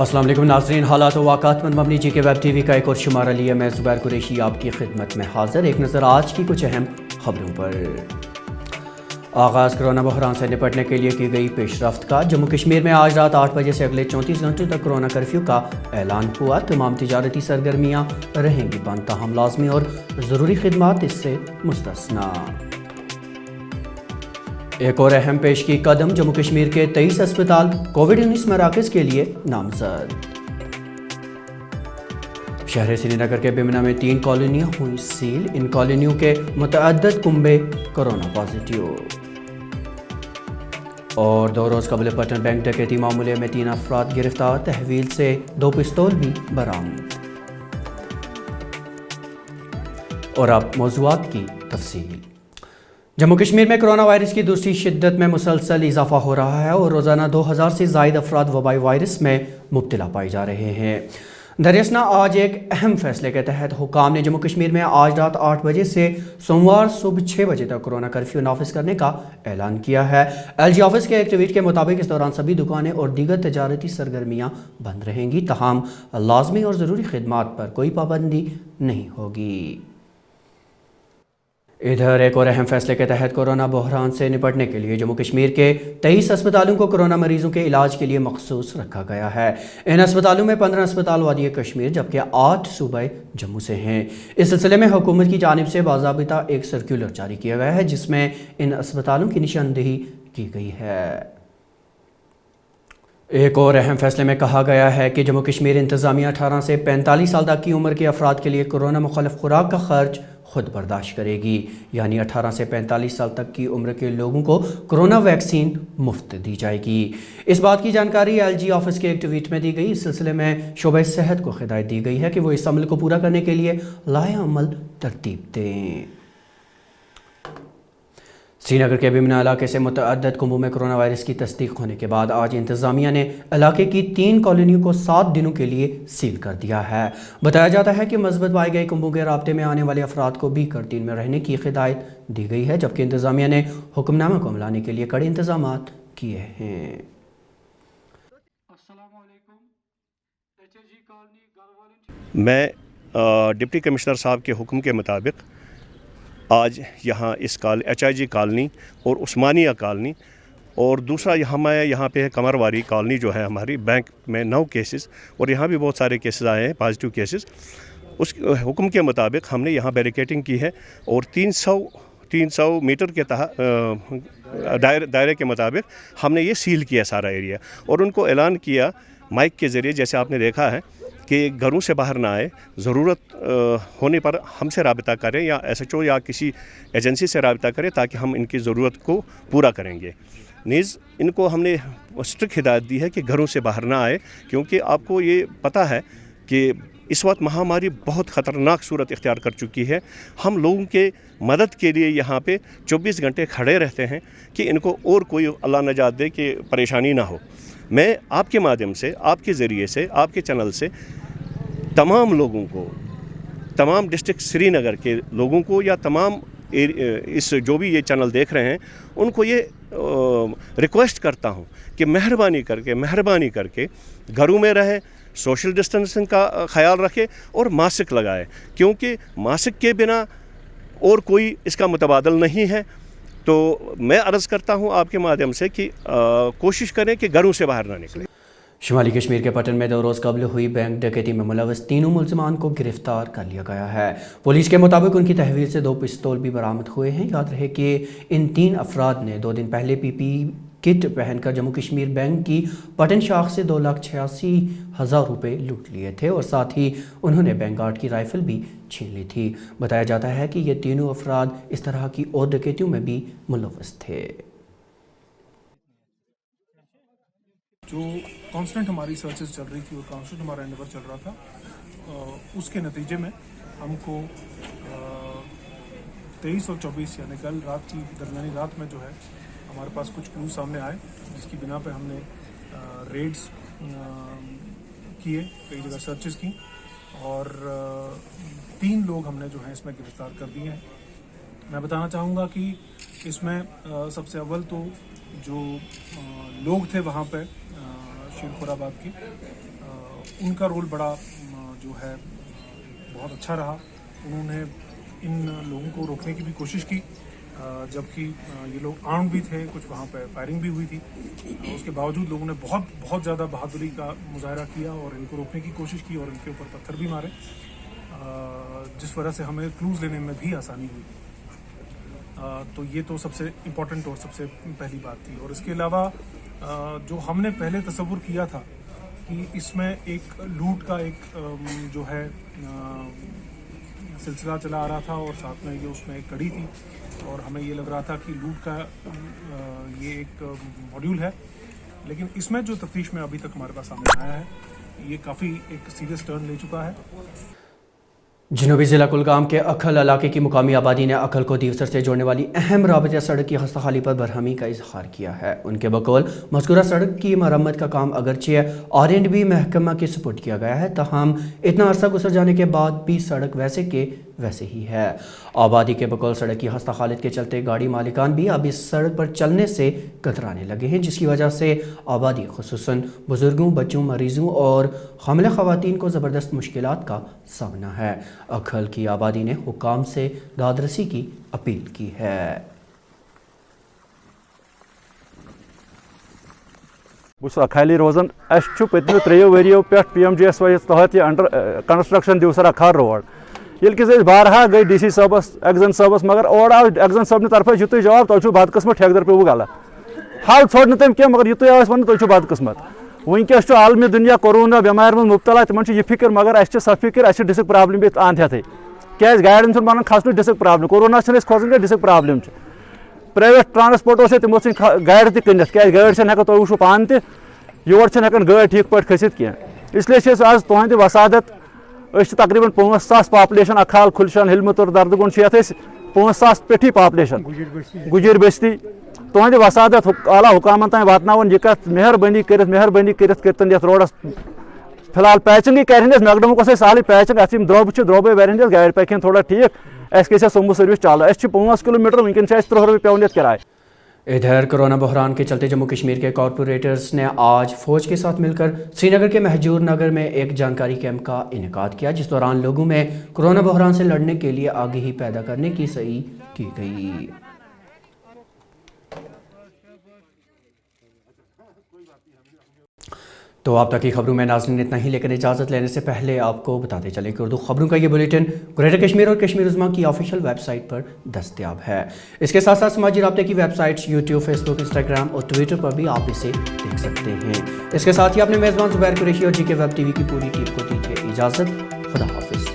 अस्सलाम वालेकुम नाज़रीन, हालात व वाक़ात पर मबनी जी के वेब टीवी का एक और शुमारा लिया मैं ज़ुबैर कुरैशी आपकी खिदमत में हाज़िर। एक नज़र आज की कुछ अहम खबरों पर। आगाज़ कोरोना बहरान से निपटने के लिए की गई पेशरफ्त का। जम्मू कश्मीर में आज रात 8 बजे से अगले 34 घंटों तक कोरोना कर्फ्यू का ऐलान हुआ। तमाम तिजारती सरगर्मियाँ रहेंगी बंद, ताहम लाजमी और ज़रूरी खिदमात इससे मुस्तस्ना। एक और अहम पेशगी कदम, जम्मू कश्मीर के 23 अस्पताल कोविड-19 मराकज़ के लिए नामजद। शहर श्रीनगर के बिमना में 3 कॉलोनियां हुई सील, इन कॉलोनियों के मुतअद्दिद कुंबे कोरोना पॉजिटिव। और 2 रोज़ कबल पटन बैंक डकैती मामले में 3 अफराद गिरफ्तार, तहवील से 2 पिस्तौल भी बरामद। और अब मौज़ूआत की तफसील। जम्मू कश्मीर में कोरोना वायरस की दूसरी शिद्दत में मुसलसल इजाफा हो रहा है और रोज़ाना 2000 से ज़ायद अफराद वबाई वायरस में मुब्तला पाए जा रहे हैं। दरियासना आज एक अहम फैसले के तहत हुकाम ने जम्मू कश्मीर में आज रात 8 बजे से सोमवार सुबह 6 बजे तक कोरोना कर्फ्यू नाफिज करने का ऐलान किया है। LG ऑफिस के एक ट्वीट के मुताबिक इस दौरान सभी दुकानें और दीगर तजारती सरगर्मियाँ बंद रहेंगी, तमाम लाजमी और ज़रूरी खिदमात पर कोई पाबंदी नहीं होगी। इधर एक और अहम फैसले के तहत कोरोना बहरान से निपटने के लिए जम्मू कश्मीर के 23 अस्पतालों को कोरोना मरीजों के इलाज के लिए मखसूस रखा गया है। इन अस्पतालों में 15 अस्पताल वादी कश्मीर जबकि 8 सूबे जम्मू से हैं। इस सिलसिले में हुकूमत की जानिब से बाज़ाबिता एक सर्कुलर जारी किया गया है जिसमें इन अस्पतालों की निशानदेही की गई है। एक और अहम फैसले में कहा गया है कि जम्मू कश्मीर इंतज़ामिया 18 से 45 साल तक की उम्र के अफराद के लिए कोरोना मुखालिफ खुराक का खर्च खुद बर्दाश्त करेगी, यानी 18 से 45 साल तक की उम्र के लोगों को कोरोना वैक्सीन मुफ्त दी जाएगी। इस बात की जानकारी LG ऑफिस के एक ट्वीट में दी गई। इस सिलसिले में शोबे सेहत को हिदायत दी गई है कि वो इस अमल को पूरा करने के लिए लाए अमल तरतीब दें। श्रीनगर के बिमना इलाके से मुतअद्दिद कुंबों में कोरोना वायरस की तस्दीक होने के बाद आज इंतज़ामिया ने इलाके की 3 कॉलोनियों को 7 दिनों के लिए सील कर दिया है। बताया जाता है कि मज़बूत पाए गए कुंबों के राब्ते में आने वाले अफराद को भी करंटीन में रहने की हिदायत दी गई है, जबकि इंतज़ामिया ने हुक्मनामा को अमलाने के लिए कड़े इंतजाम किए हैं। मैं डिप्टी कमिश्नर साहब के हुक्म के मुताबिक आज यहाँ इस HIG कॉलोनी और उस्मानिया कॉलोनी और दूसरा यहाँ पे है कमरवारी कॉलोनी जो है हमारी, बैंक में 9 केसेस और यहाँ भी बहुत सारे केसेस आए हैं पॉजिटिव केसेस। उस हुक्म के मुताबिक हमने यहाँ बैरिकेटिंग की है और 300 मीटर के दायरे के मुताबिक हमने ये सील किया सारा एरिया और उनको ऐलान किया माइक के ज़रिए, जैसे आपने देखा है कि घरों से बाहर ना आए, ज़रूरत होने पर हमसे रब्ता करें या SHO या किसी एजेंसी से रब्ता करें ताकि हम इनकी ज़रूरत को पूरा करेंगे। नीज़ इनको हमने स्ट्रिक्ट हिदायत दी है कि घरों से बाहर ना आए, क्योंकि आपको ये पता है कि इस वक्त महामारी बहुत ख़तरनाक सूरत इख्तियार कर चुकी है। हम लोगों के मदद के लिए यहाँ पे 24 घंटे खड़े रहते हैं कि इनको और कोई अल्लाह नजात दे कि परेशानी ना हो। मैं आपके माध्यम से, आपके ज़रिए से, आपके चैनल से तमाम लोगों को, तमाम डिस्ट्रिक्ट श्रीनगर के लोगों को या तमाम इस जो भी ये चैनल देख रहे हैं उनको ये रिक्वेस्ट करता हूँ कि मेहरबानी करके घरों में रहे, सोशल डिस्टेंसिंग का ख्याल रखें और मास्क लगाए, क्योंकि मास्क के बिना और कोई इसका मुतबादल नहीं है। तो मैं अर्ज़ करता हूँ आपके माध्यम से कि कोशिश करें कि घरों से बाहर ना निकलें। शुमाली कश्मीर के पटन में 2 रोज़ कबल हुई बैंक डकैती में मुलव्वस 3 मुलज़मान को गिरफ्तार कर लिया गया है। पुलिस के मुताबिक उनकी तहवील से 2 पिस्तौल भी बरामद हुए हैं। याद रहे कि इन 3 अफराद ने 2 दिन पहले PPE किट पहनकर जम्मू कश्मीर बैंक की पटन शाख से 2,86,000 रुपये लूट लिए थे और साथ ही उन्होंने बैंक गार्ड की राइफल भी छीन ली थी। बताया जाता है कि ये तीनों अफराद इस तरह की और डकैतियों में भी मुलव्वस थे। जो कांस्टेंट हमारी सर्चेस चल रही थी और कांस्टेंट हमारा एंडेवर चल रहा था, उसके नतीजे में हमको 23 और 24 यानी कल रात की दरमियानी रात में जो है हमारे पास कुछ क्लू सामने आए, जिसकी बिना पे हमने रेड्स किए, कई जगह सर्चेस की और 3 लोग हमने जो है इसमें गिरफ्तार कर दिए हैं। मैं बताना चाहूँगा कि इसमें सबसे अव्वल तो जो लोग थे वहाँ पे शेरखुराबाद के उनका रोल बड़ा जो है बहुत अच्छा रहा। उन्होंने इन लोगों को रोकने की भी कोशिश की, जबकि ये लोग आर्म्ड भी थे, कुछ वहाँ पे फायरिंग भी हुई थी। उसके बावजूद लोगों ने बहुत ज़्यादा बहादुरी का मुजाहरा किया और इनको रोकने की कोशिश की और इनके ऊपर पत्थर भी मारे, जिस वजह से हमें क्लूज़ लेने में भी आसानी हुई। तो ये तो सबसे इम्पोर्टेंट और सबसे पहली बात थी। और इसके अलावा जो हमने पहले तसव्वुर किया था कि इसमें एक लूट का एक जो है सिलसिला चला आ रहा था और साथ में ये उसमें एक कड़ी थी, और हमें ये लग रहा था कि लूट का ये एक मॉड्यूल है, लेकिन इसमें जो तफ्तीश में अभी तक हमारे पास सामने आया है ये काफ़ी एक सीरियस टर्न ले चुका है। जनूबी ज़िला कुलगाम के अखल इलाके की मुकामी आबादी ने अखल को दीवसर से जोड़ने वाली अहम राबता सड़क की खस्ताहाली पर बरहमी का इजहार किया है। उनके बकौल मज़कूरा सड़क की मरम्मत का काम अगरचे R&B महकमा के सुपुर्द किया गया है, ताहम इतना अरसा गुजर जाने के बाद भी सड़क वैसे के वैसे ही है। आबादी के बकौल सड़क की खस्ता हालत के चलते गाड़ी मालिकान भी अब इस सड़क पर चलने से कतराने लगे हैं, जिसकी वजह से आबादी खुसूसन बुजुर्गों, बच्चों, मरीजों और हामिला ख़वातीन को ज़बरदस्त मुश्किलात का सामना है। अखल की आबादी ने हुकाम से दादरसी की अपील की है। बहुत अखाली रोजान पत्म 3 वरियों पे PMGSY तहत यह अंडर कंस्ट्रक्शन दिवसरा खार रोड ये किस बारहा गई DC साहबस एक्जन साहबस, मगर और आव एक्जन साहब तरफ युत जवाब तुम बदकस्मत ठेकेदार पे गलत हाल छोड़ तम क्या, मगर युत वन तुम बदकस्मत। वनकस आलमी दुनिया कोरोना बेमार में मुबतला, तिमन यह फिक्र, मगर अस फिक्र अस डिस्क प्रॉब्लम ये अंत हेत क्या गाड़न बनन खसन डिस्क प्रॉब्लम, कोरोना खोसन डिस्क प्रॉब्लम। प्राइवेट ट्रांसपोर्ट तमो गाड़ तन क्या गाड़ हेकान तुम वो पान तोर हेकान गाड़ ठीक पे खसित की, इसलिए आज तुहद वसादत तकरीबन 5,000 पॉपुलेशन अखाल खुलशान हिलमतुर दर्दगुन 5,000 पेठी पॉपुलेशन गुजर बस्ती तुहद वसादत आला हुकामन तान वातनावन यह कत मेहरबानी कर रोडस फिलहाल पैचिंग कर मैकडम को साल पैचिंग अत द्रोब द्रोबे वर गाड़ पक थोड़ा ठीक अस सोमो सर्विस चालू 5 किलोमीटर वनकन 30 रुपये पेवन किराए। इधर कोरोना बहरान के चलते जम्मू कश्मीर के कॉरपोरेटर्स ने आज फौज के साथ मिलकर श्रीनगर के महजूर नगर में एक जानकारी कैंप का इनेकाद किया, जिस दौरान लोगों में कोरोना बहरान से लड़ने के लिए आगाही पैदा करने की सही की गई। तो आप तक की खबरों में नाज़रीन इतना ही, लेकिन इजाज़त लेने से पहले आपको बताते चले कि उर्दू खबरों का ये बुलेटिन ग्रेटर कश्मीर और कश्मीर उज़्मा की ऑफिशियल वेबसाइट पर दस्तयाब है। इसके साथ साथ समाजी राब्ते की वेबसाइट्स यूट्यूब, फेसबुक, इंस्टाग्राम और ट्विटर पर भी आप इसे देख सकते हैं। इसके साथ ही अपने मेज़बान ज़ुबैर कुरैशी और GK वेब TV की पूरी टीम को दीजिए इजाज़त। खुदा हाफिज़।